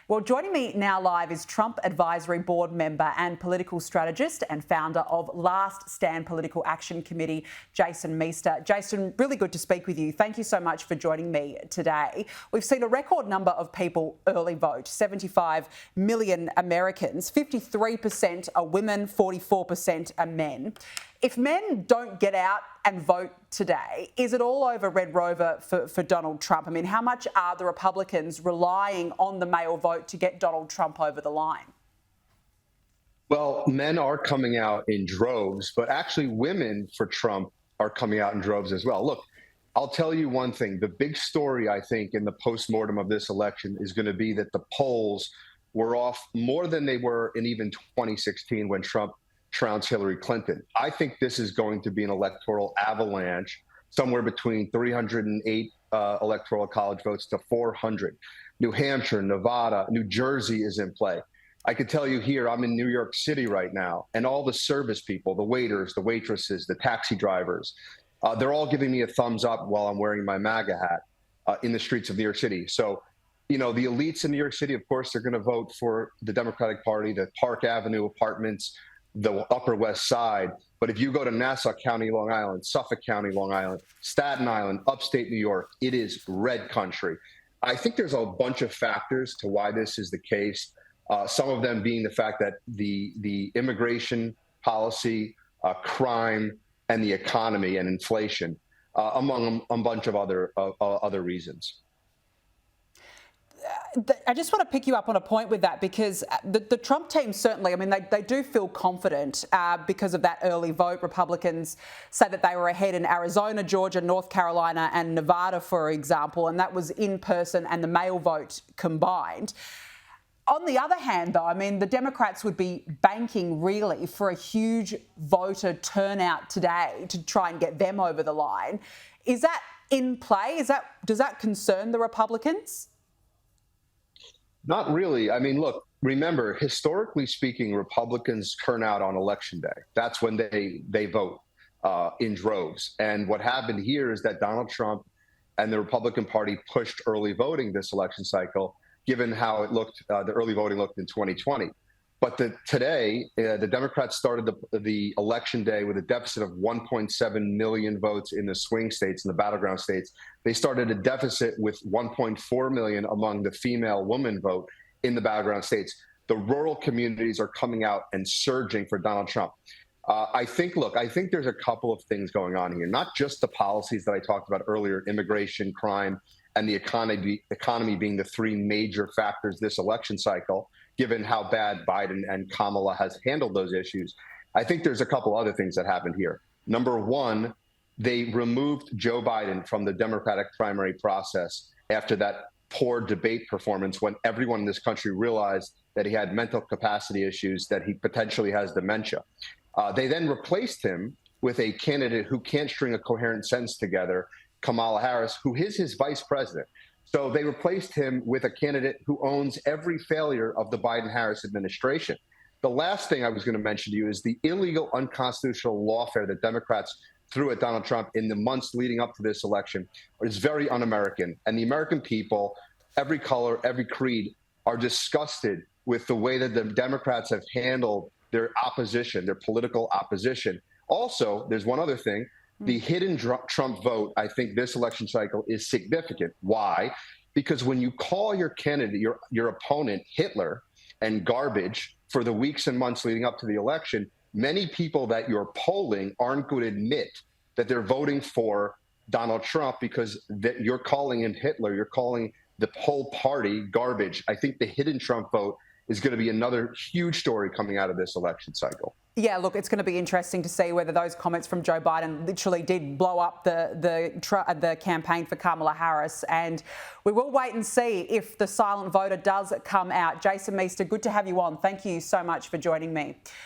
Well, joining me now live is Trump Advisory Board member and political strategist and founder of Last Stand Political Action Committee, Jason Meister. Jason, really good to speak with you. Thank you so much for joining me today. We've seen a record number of people early vote, 75 million Americans. 53% are women, 44% are men. If men don't get out and vote today, is it all over Red Rover for Donald Trump? I mean, how much are the Republicans relying on the male vote to get Donald Trump over the line? Well, men are coming out in droves, but actually women for Trump are coming out in droves as well. Look, I'll tell you one thing. The big story, I think, in the postmortem of this election is going to be that the polls were off more than they were in even 2016 when Trump trounced Hillary Clinton. I think this is going to be an electoral avalanche, somewhere between 308 electoral college votes to 400. New Hampshire, Nevada, New Jersey is in play. I could tell you here, I'm in New York City right now, and all the service people, the waiters, the waitresses, the taxi drivers, they're all giving me a thumbs up while I'm wearing my MAGA hat in the streets of New York City. So, you know, the elites in New York City, of course, they're going to vote for the Democratic Party, the Park Avenue apartments, the Upper West Side. But if you go to Nassau County, Long Island, Suffolk County, Long Island, Staten Island, upstate New York, it is red country. I think there's a bunch of factors to why this is the case. Some of them being the fact that the immigration policy, crime, and the economy and inflation, among a bunch of other reasons. I just want to pick you up on a point with that, because the Trump team certainly, I mean, they do feel confident because of that early vote. Republicans say that they were ahead in Arizona, Georgia, North Carolina and Nevada, for example, and that was in person and the mail vote combined. On the other hand, though, I mean, the Democrats would be banking really for a huge voter turnout today to try and get them over the line. Is that in play? Does that concern the Republicans? Not really. I mean, look, remember, historically speaking, Republicans turn out on Election Day. That's when they vote in droves. And what happened here is that Donald Trump and the Republican Party pushed early voting this election cycle, given how it looked, the early voting looked in 2020. But today, the Democrats started the election day with a deficit of 1.7 million votes in the swing states, in the battleground states. They started a deficit with 1.4 million among the female woman vote in the battleground states. The rural communities are coming out and surging for Donald Trump. I think there's a couple of things going on here, not just the policies that I talked about earlier, immigration, crime, and the economy being the three major factors this election cycle, given how bad Biden and Kamala has handled those issues. I think there's a couple other things that happened here. Number one, they removed Joe Biden from the Democratic primary process after that poor debate performance, when everyone in this country realized that he had mental capacity issues, that he potentially has dementia. They then replaced him with a candidate who can't string a coherent sentence together, Kamala Harris, who is his vice president. So they replaced him with a candidate who owns every failure of the Biden-Harris administration. The last thing I was going to mention to you is the illegal, unconstitutional lawfare that Democrats threw at Donald Trump in the months leading up to this election is very un-American. And the American people, every color, every creed, are disgusted with the way that the Democrats have handled their opposition, their political opposition. Also, there's one other thing. The hidden Trump vote, I think this election cycle is significant. Why? Because when you call your candidate, your opponent, Hitler and garbage for the weeks and months leading up to the election, many people that you're polling aren't going to admit that they're voting for Donald Trump because that you're calling him Hitler. You're calling the whole party garbage. I think the hidden Trump vote is going to be another huge story coming out of this election cycle. Yeah, look, it's going to be interesting to see whether those comments from Joe Biden literally did blow up the campaign for Kamala Harris. And we will wait and see if the silent voter does come out. Jason Meister, good to have you on. Thank you so much for joining me.